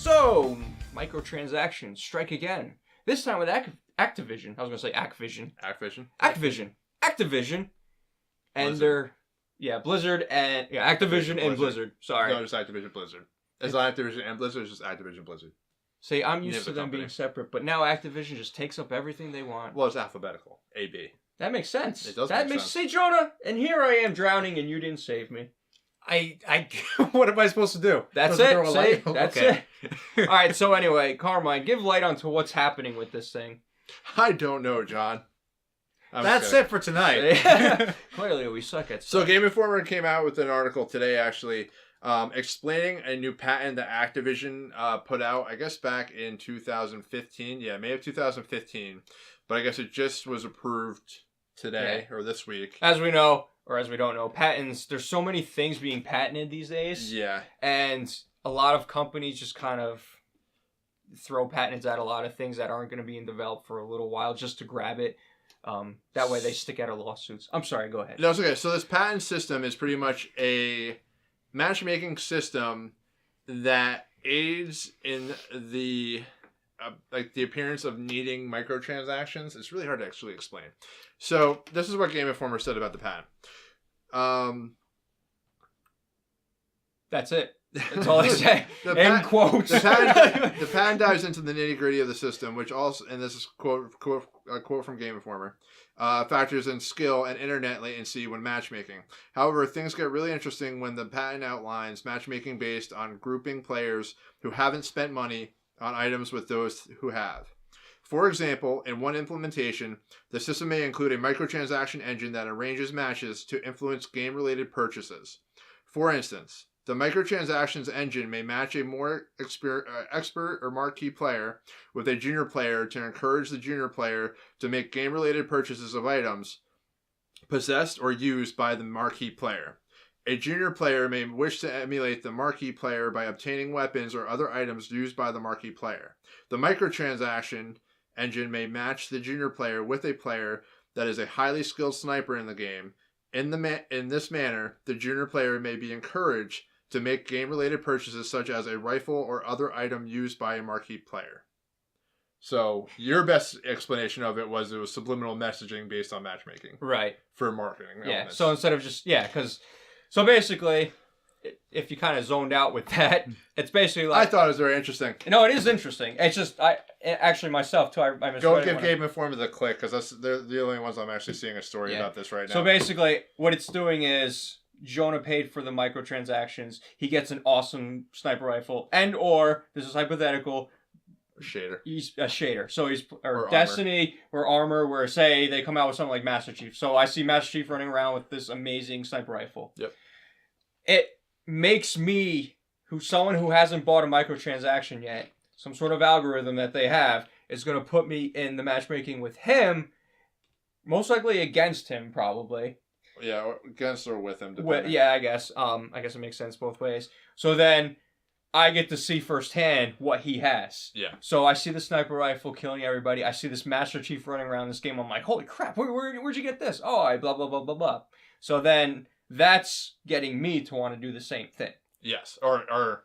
So, microtransactions strike again. This time with Activision. I was going to say Activision. Activision. And Blizzard. Blizzard and... Yeah, Activision and Blizzard. Sorry. No, just Activision Blizzard. It's not Activision and Blizzard, it's just Activision Blizzard. See, I'm used to them being separate, but now Activision just takes up everything they want. Well, it's alphabetical. A, B. That makes sense. It does make sense. See, Jonah, and here I am drowning and you didn't save me. What am I supposed to do? That's it. See? That's it. All right, so anyway, Carmine, give light onto what's happening with this thing. I don't know, John. That's it for tonight. Clearly, we suck at stuff. So Game Informer came out with an article today, actually, explaining a new patent that Activision put out, I guess back in 2015. Yeah, May of 2015. But I guess it just was approved today or this week. As we know, or as we don't know, patents, there's so many things being patented these days. Yeah. And a lot of companies just kind of throw patents at a lot of things that aren't going to be in development for a little while just to grab it. That way they stick out of lawsuits. I'm sorry, go ahead. No, it's okay. So this patent system is pretty much a matchmaking system that aids in the the appearance of needing microtransactions. It's really hard to actually explain. So this is what Game Informer said about the patent. That's it. That's all I say. End quotes. The patent dives into the nitty-gritty of the system, which also, and this is a quote from Game Informer, factors in skill and internet latency when matchmaking. However, things get really interesting when the patent outlines matchmaking based on grouping players who haven't spent money on items with those who have. For example, in one implementation, the system may include a microtransaction engine that arranges matches to influence game-related purchases. For instance, the microtransactions engine may match a more expert or marquee player with a junior player to encourage the junior player to make game-related purchases of items possessed or used by the marquee player. A junior player may wish to emulate the marquee player by obtaining weapons or other items used by the marquee player. The microtransaction engine may match the junior player with a player that is a highly skilled sniper in the game. In this manner, the junior player may be encouraged to make game-related purchases such as a rifle or other item used by a marquee player. So, your best explanation of it was subliminal messaging based on matchmaking. Right. For marketing elements. So instead of just, so basically, if you kind of zoned out with that, it's basically like... I thought it was very interesting. No, it is interesting. It's just, actually myself too, I misread Go give Game Informer the click, because they're the only ones I'm actually seeing a story about this right now. So basically, what it's doing is... Jonah paid for the microtransactions. He gets an awesome sniper rifle, or this is hypothetical. Shader. He's a shader. So he's or Destiny or Armor, where say they come out with something like Master Chief. So I see Master Chief running around with this amazing sniper rifle. Yep. It makes me, someone who hasn't bought a microtransaction yet, some sort of algorithm that they have is going to put me in the matchmaking with him, most likely against him, probably. Yeah, or against or with him. I guess. I guess it makes sense both ways. So then, I get to see firsthand what he has. Yeah. So I see the sniper rifle killing everybody. I see this Master Chief running around this game. I'm like, holy crap! Where'd you get this? Oh, I blah blah blah blah blah. So then that's getting me to want to do the same thing. Yes, or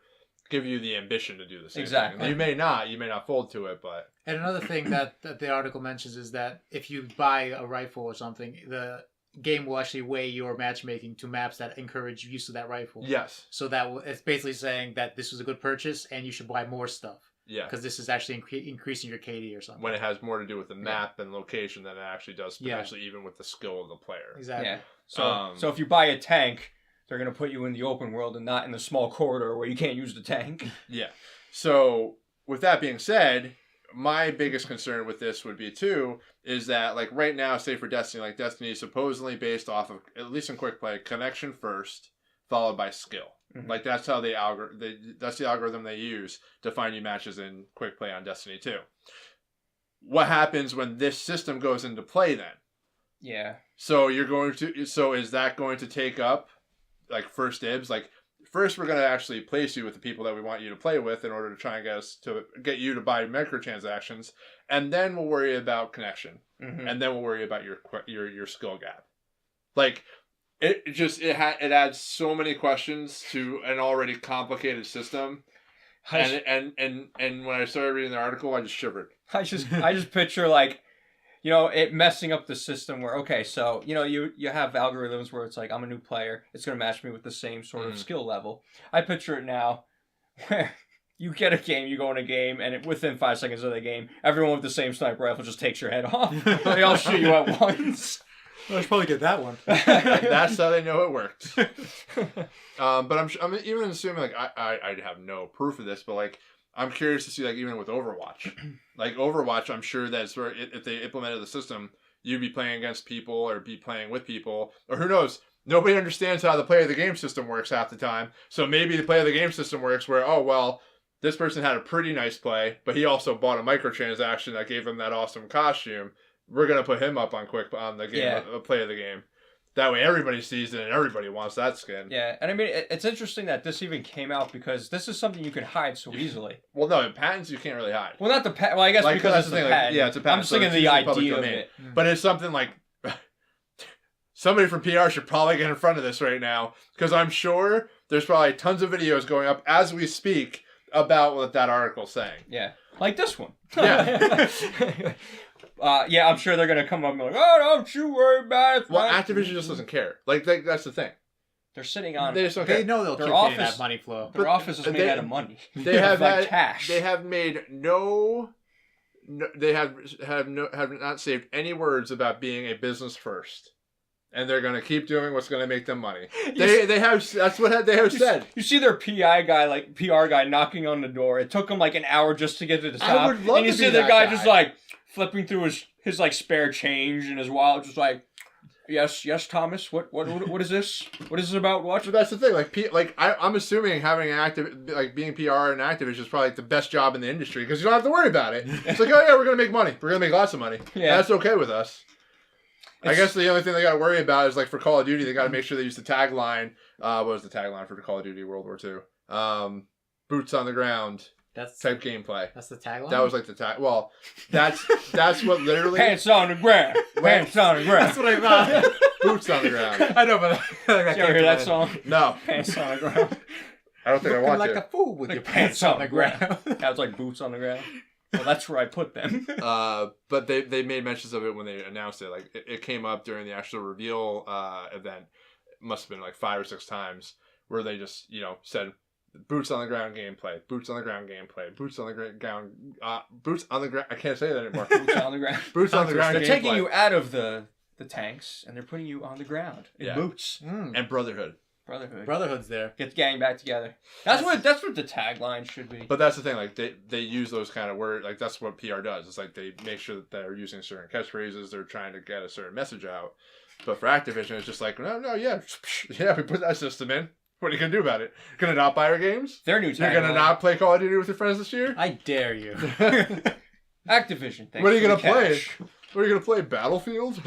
give you the ambition to do the same thing. You may not fold to it, but. And another thing that the article mentions is that if you buy a rifle or something, the game will actually weigh your matchmaking to maps that encourage use of that rifle. Yes. So it's basically saying that this was a good purchase and you should buy more stuff. Yeah. Because this is actually increasing your KD or something. When it has more to do with the map and location than it actually does potentially even with the skill of the player. Exactly. Yeah. So if you buy a tank, they're going to put you in the open world and not in the small corridor where you can't use the tank. Yeah. So with that being said, my biggest concern with this would be too is that like right now, say for Destiny, like Destiny is supposedly based off of, at least in quick play, connection first, followed by skill. Mm-hmm. Like that's how that's the algorithm they use to find you matches in quick play on Destiny 2. What happens when this system goes into play then? Yeah. So is that going to take up like first dibs? Like first we're going to actually place you with the people that we want you to play with in order to try and get you to buy microtransactions, and then we'll worry about connection, and then we'll worry about your skill gap. Like it adds so many questions to an already complicated system. And when I started reading the article, I just shivered. I just picture like, it messing up the system where, okay, so, you have algorithms where it's like, I'm a new player. It's going to match me with the same sort of skill level. I picture it now where you get a game, you go in a game, and within 5 seconds of the game, everyone with the same sniper rifle just takes your head off. They all shoot you at once. Well, I should probably get that one. That's how they know it worked. But I'm even assuming, like, I have no proof of this, but, like, I'm curious to see, like, even with Overwatch. Like, Overwatch, I'm sure that if they implemented the system, you'd be playing against people or be playing with people. Or who knows? Nobody understands how the play of the game system works half the time. So maybe the play of the game system works where, oh, well, this person had a pretty nice play, but he also bought a microtransaction that gave him that awesome costume. We're going to put him up on the game, play of the game. That way everybody sees it and everybody wants that skin. Yeah, and I mean, it's interesting that this even came out because this is something you can hide so easily. Well, no, in patents you can't really hide. Well, not the patent. Well, I guess like, because it's the thing. Patent. Like, yeah, it's a patent. I'm just thinking the idea of it. But it's something like... Somebody from PR should probably get in front of this right now because I'm sure there's probably tons of videos going up as we speak about what that article's saying. Yeah, like this one. Yeah. Yeah, I'm sure they're going to come up and be like, oh, don't you worry about it. Well, Activision just doesn't care. Like, that's the thing. They're sitting on... They just don't care. They know they'll keep getting that money flow. Their office is made out of money. They have like cash. They have made they have not saved any words about being a business first. And they're going to keep doing what's going to make them money. That's what they have said. You see their PR guy knocking on the door. It took him like an hour just to get to the top. I would love and you to see be the that guy just like flipping through his like spare change in his wallet, just like, yes, Thomas. What is this? What is this about? What? But that's the thing. I'm assuming having being PR and Activision is probably like the best job in the industry because you don't have to worry about it. It's like, oh yeah, we're gonna make money. We're gonna make lots of money. Yeah, that's okay with us. I guess the only thing they got to worry about is like for Call of Duty, they got to make sure they use the tagline. What was the tagline for Call of Duty World War II? Boots on the ground. That's type gameplay. That's the tagline. That was like the tag. Well, that's what literally. Pants on the ground. Pants on the ground. That's what I thought. Boots on the ground. I know, but you ever hear that song? No. Pants on the ground. I don't think I want like to. Like a fool with your pants on the ground. That was like boots on the ground. Well, that's where I put them. But they made mentions of it when they announced it. Like it came up during the actual reveal event. It must have been like 5 or 6 times where they just said boots on the ground gameplay, boots on the ground gameplay, boots on the ground, boots on the ground. I can't say that anymore. Boots on the ground. Boots on the ground. They're gameplay. Taking you out of the tanks and they're putting you on the ground in boots and brotherhood. Brotherhood's there. Get the gang back together. That's what the tagline should be. But that's the thing. Like they use those kind of words. Like that's what PR does. It's like they make sure that they're using certain catchphrases. They're trying to get a certain message out. But for Activision, it's just like yeah, we put that system in. What are you gonna do about it? You're gonna not buy our games? Their new tagline. You're gonna not play Call of Duty with your friends this year? I dare you. Activision. What are you gonna play? What are you gonna play? Battlefield?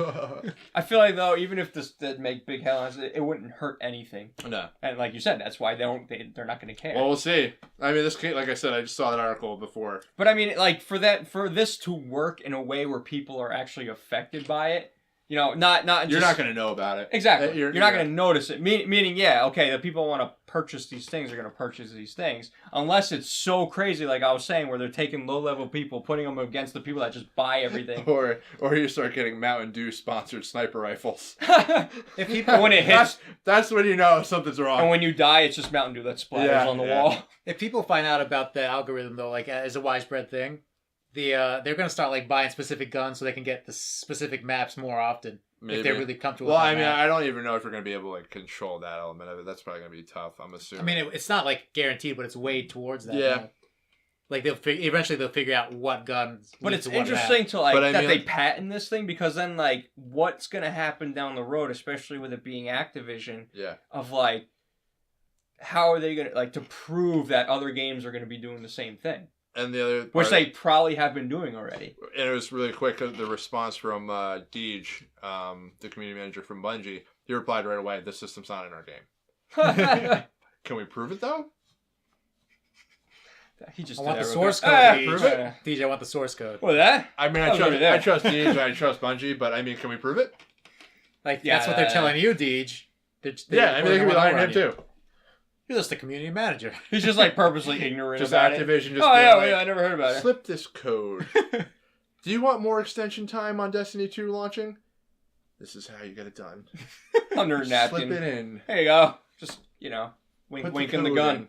I feel like though, even if this did make big headlines, it wouldn't hurt anything. No. And like you said, that's why they're not gonna care. Well, we'll see. I mean, like I said, I just saw that article before. But I mean, like for this to work in a way where people are actually affected by it. Not just... You're not going to know about it. Exactly. You're not going to notice it. Meaning, yeah, okay, the people want to purchase these things are going to purchase these things. Unless it's so crazy, like I was saying, where they're taking low-level people, putting them against the people that just buy everything. Or you start getting Mountain Dew sponsored sniper rifles. If people, when it hits... That's when you know something's wrong. And when you die, it's just Mountain Dew that splatters on the wall. If people find out about the algorithm, though, like as a widespread thing, they're going to start like buying specific guns so they can get the specific maps more often. Maybe. If they're really comfortable with that map. I don't even know if you're going to be able to control that element of it. That's probably going to be tough, I'm assuming. I mean, it's not like guaranteed, but it's way towards that. Yeah. Map. Like eventually they'll figure out what guns. But it's interesting to they patent this thing because then like what's going to happen down the road, especially with it being Activision. Yeah. Of like, how are they going to to prove that other games are going to be doing the same thing? And the other which they probably have been doing already. And it was really quick, the response from Deej, the community manager from Bungie. He replied right away, this system's not in our game. Can we prove it, though? He just I want the source code, prove it? Deej, I want the source code. What, that? I mean, I trust Deej and I trust Bungie, but I mean, can we prove it? Like, that's what they're telling you, Deej. I mean, they can be lying to him, too. You're just the community manager. He's just like purposely ignorant Just about Activision. it. Just Oh being yeah, like, I never heard about it. slip this code. Do you want more extension time on Destiny 2 launching? This is how you get it done. Under a napkin. Slip it in. There you go. Just wink, Put wink in the code gun. in.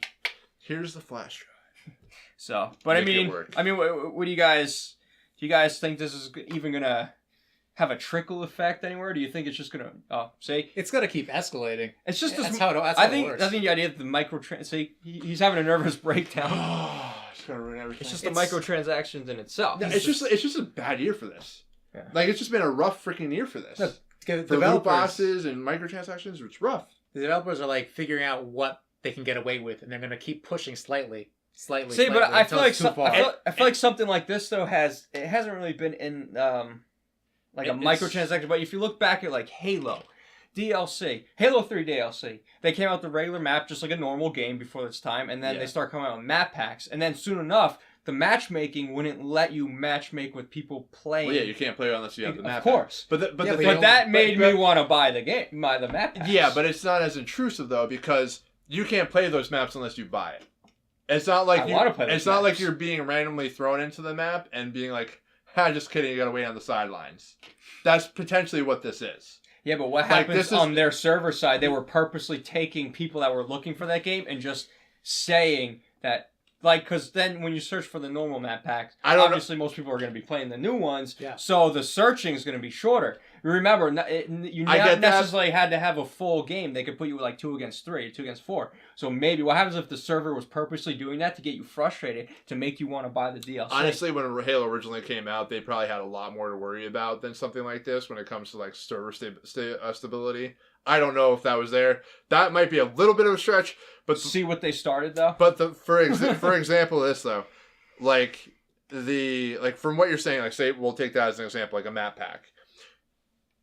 Here's the flash drive. So, but Make it work. I mean, what do you guys think this is even gonna have a trickle effect anywhere? Do you think it's just gonna say It's gonna keep escalating. it's just That's how it works. I think the idea that the he's having a nervous breakdown. It's gonna ruin everything. It's just the microtransactions in itself. No, it's just a bad year for this. Yeah. Like it's just been a rough freaking year for this. Look, the For loot boxes and microtransactions, it's rough. The developers are like figuring out what they can get away with, and they're gonna keep pushing slightly. See, but I feel like I feel like something like this though hasn't really been in like a microtransaction. But if you look back at like Halo DLC, Halo 3 DLC, they came out the regular map just like a normal game before its time, and then they start coming out with map packs, and then soon enough the matchmaking wouldn't let you matchmake with people playing. Well, yeah, you can't play unless you have the map. Of course, pack. But that made me want to buy the map packs. Yeah, but it's not as intrusive though because you can't play those maps unless you buy it. It's not like not like you're being randomly thrown into the map and being like, just kidding, you gotta wait on the sidelines. That's potentially what this is. Yeah, but what happens on their server side, they were purposely taking people that were looking for that game and just saying that, like, because then when you search for the normal map packs, obviously most people are going to be playing the new ones, so the searching is going to be shorter. Remember, you not necessarily had to have a full game. They could put you with like 2 against 3, 2 against 4. So maybe what happens if the server was purposely doing that to get you frustrated, to make you want to buy the DLC? Honestly, when Halo originally came out, they probably had a lot more to worry about than something like this when it comes to like server stability. I don't know if that was there. That might be a little bit of a stretch, but see what they started though. But for example, this though, like from what you're saying, like say we'll take that as an example, like a map pack.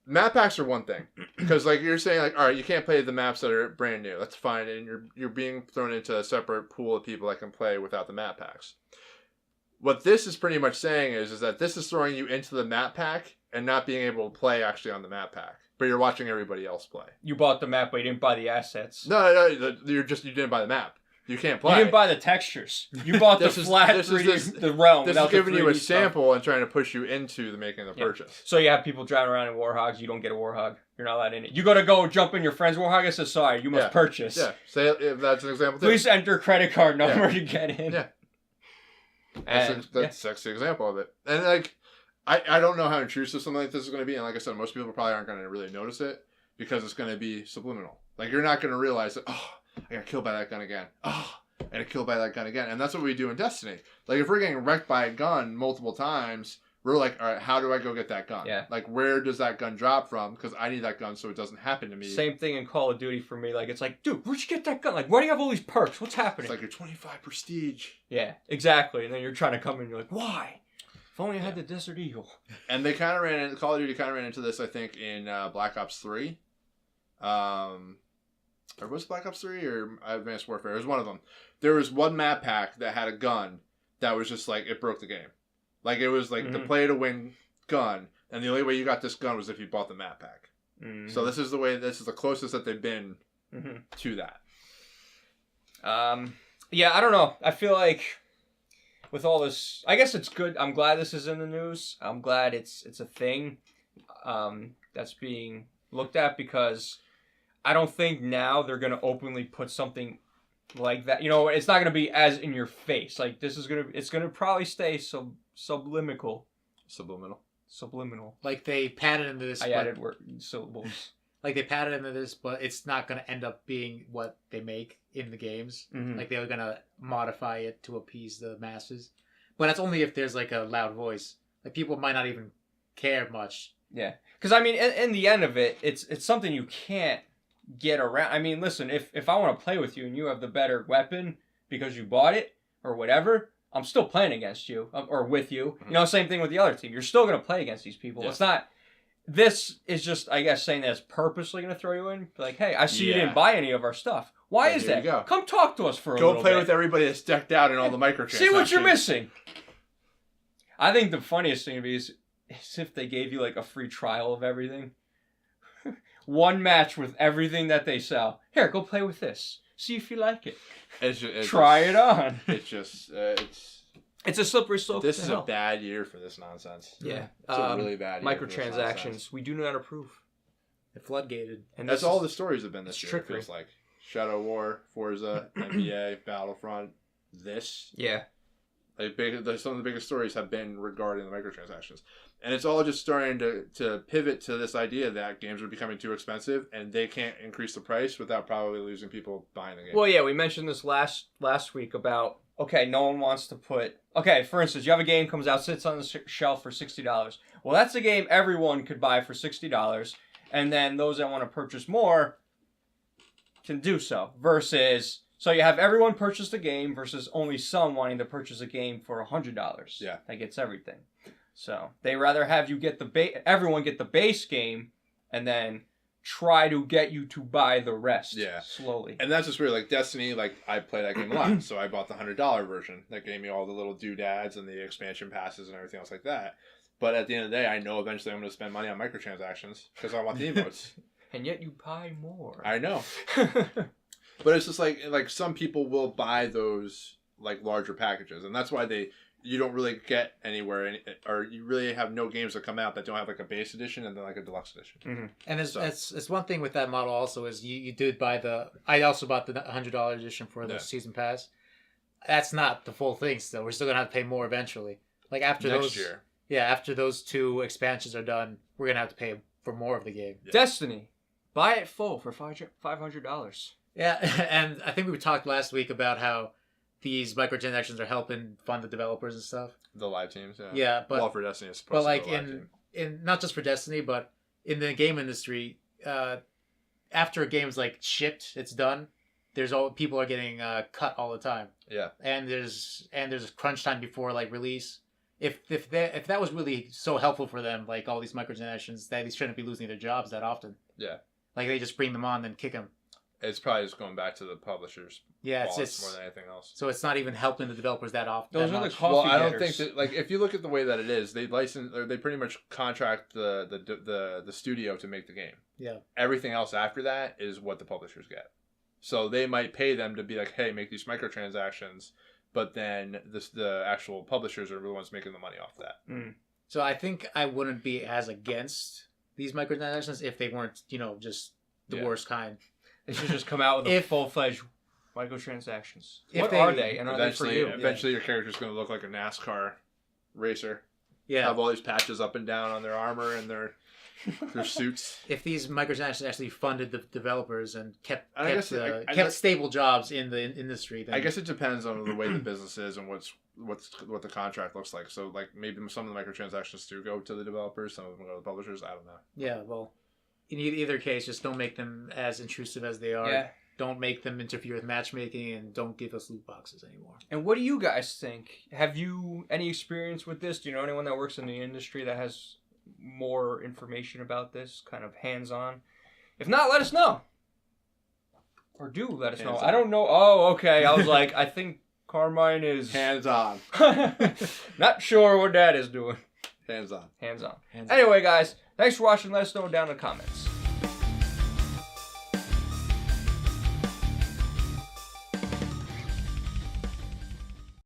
Map packs are one thing, because like you're saying, like all right, you can't play the maps that are brand new. That's fine, and you're being thrown into a separate pool of people that can play without the map packs. What this is pretty much saying is that this is throwing you into the map pack and not being able to play actually on the map pack, but you're watching everybody else play. You bought the map, but you didn't buy the assets. No, you didn't buy the map. You can't play. You didn't buy the textures. You bought the flat 3D, the realm. This is giving you a sample and trying to push you into the making of the purchase. So you have people driving around in Warhogs. You don't get a Warhog. You're not allowed in it. You got to go jump in your friend's Warhog. It says, sorry, you must purchase. Yeah, say if that's an example too. Please enter credit card number to get in. Yeah. That's a sexy example of it. And like, I don't know how intrusive something like this is going to be. And like I said, most people probably aren't going to really notice it because it's going to be subliminal. Like you're not going to realize that, oh, I got killed by that gun again. Oh, I got killed by that gun again. And that's what we do in Destiny. Like if we're getting wrecked by a gun multiple times, we're like, all right, how do I go get that gun? Yeah. Like where does that gun drop from? Because I need that gun so it doesn't happen to me. Same thing in Call of Duty for me. Like it's like, dude, where'd you get that gun? Like, why do you have all these perks? What's happening? It's like your 25 prestige. Yeah, exactly. And then you're trying to come in and you're like, why? If only I had the Desert Eagle. And they kind of Call of Duty kind of ran into this, I think, in Black Ops 3. Or was it Black Ops 3 or Advanced Warfare? It was one of them. There was one map pack that had a gun that was just like, it broke the game. Like it was like the play to win gun. And the only way you got this gun was if you bought the map pack. Mm-hmm. So this is the closest that they've been to that. Yeah, I don't know. I feel like with all this, I guess it's good. I'm glad this is in the news. I'm glad it's a thing that's being looked at, because I don't think now they're going to openly put something like that. You know, it's not going to be as in your face. Like it's going to probably stay subliminal. Like they padded into this. I added syllables. Like they padded into this, but it's not going to end up being what they make in the games. Mm-hmm. Like they're going to modify it to appease the masses. But that's only if there's like a loud voice. Like people might not even care much. Yeah. Because I mean, in the end of it, it's something you can't get around. I mean, listen, if I want to play with you and you have the better weapon because you bought it or whatever, I'm still playing against you or with you. Mm-hmm. You know, same thing with the other team. You're still going to play against these people. Yeah. It's not. This is just, I guess, saying that it's purposely going to throw you in. Like, hey, I see you didn't buy any of our stuff. Why is that? Come talk to us for a little bit. Go play with everybody that's decked out in all the microtransactions. See what you're missing. I think the funniest thing would be is if they gave you like a free trial of everything. One match with everything that they sell. Here, go play with this. See if you like it. It's Try it on. It's just It's a slippery slope. This is a bad year for this nonsense. Yeah. It's a really bad year for this Microtransactions. nonsense. We do not approve. The floodgated. And That's all the stories have been this year. trickery. It feels like Shadow War, Forza, NBA, Battlefront. This. Yeah. Some of the biggest stories have been regarding the microtransactions. And it's all just starting to pivot to this idea that games are becoming too expensive and they can't increase the price without probably losing people buying the game. Well, yeah, we mentioned this last week about, okay, no one wants to put... Okay, for instance, you have a game comes out, sits on the shelf for $60. Well, that's a game everyone could buy for $60, and then those that want to purchase more can do so. Versus... So you have everyone purchase the game versus only some wanting to purchase a game for $100. Yeah. That gets everything. So they rather have you get everyone get the base game and then try to get you to buy the rest slowly. And that's just weird. Like Destiny, like I play that game a lot, so I bought the $100 version. That gave me all the little doodads and the expansion passes and everything else like that. But at the end of the day, I know eventually I'm going to spend money on microtransactions because I want the emotes. And yet you buy more. I know. But it's just like some people will buy those like larger packages, and that's why you don't really get anywhere, or you really have no games that come out that don't have like a base edition and then like a deluxe edition. Mm-hmm. And it's one thing with that model also is you did buy I also bought the $100 edition for the season pass. That's not the full thing still. We're still gonna have to pay more eventually. Like after next year. Yeah, after those 2 expansions are done, we're gonna have to pay for more of the game. Yeah. Destiny, buy it full for $500. Yeah, and I think we talked last week about how these microtransactions are helping fund the developers and stuff. The live teams, yeah. Yeah, but well, for Destiny, it's supposed but to be like a live team. in not just for Destiny, but in the game industry, after a game's like shipped, it's done. People are getting cut all the time. Yeah. And there's a crunch time before like release. If that was really so helpful for them, like all these microtransactions, they shouldn't be losing their jobs that often. Yeah. Like they just bring them on, then kick them. It's probably just going back to the publishers. Yeah, it's more than anything else. So it's not even helping the developers that often. Those that are the much. coffee Well, I don't getters. think that like if you look at the way that it is, they license or they pretty much contract the studio to make the game. Yeah. Everything else after that is what the publishers get. So they might pay them to be like, hey, make these microtransactions, but then the actual publishers are the ones making the money off that. Mm. So I think I wouldn't be as against these microtransactions if they weren't, just the worst kind. They should just come out with full-fledged microtransactions. What are they? And are they for you? Eventually your character's going to look like a NASCAR racer. Yeah. Have all these patches up and down on their armor and their suits. If these microtransactions actually funded the developers and kept kept stable jobs in the industry, then I guess it depends on the way the business is and what the contract looks like. So like maybe some of the microtransactions do go to the developers, some of them go to the publishers. I don't know. Yeah, well, in either case, just don't make them as intrusive as they are. Yeah. Don't make them interfere with matchmaking, and don't give us loot boxes anymore. And what do you guys think? Have you any experience with this? Do you know anyone that works in the industry that has more information about this, kind of hands-on? If not, let us know. Or do let us know. Hands-on. I don't know. Oh, okay. I was like, I think Carmine is... Hands on. Not sure what that is doing. Hands on. Hands on. Hands on. Anyway, guys, thanks for watching. Let us know down in the comments.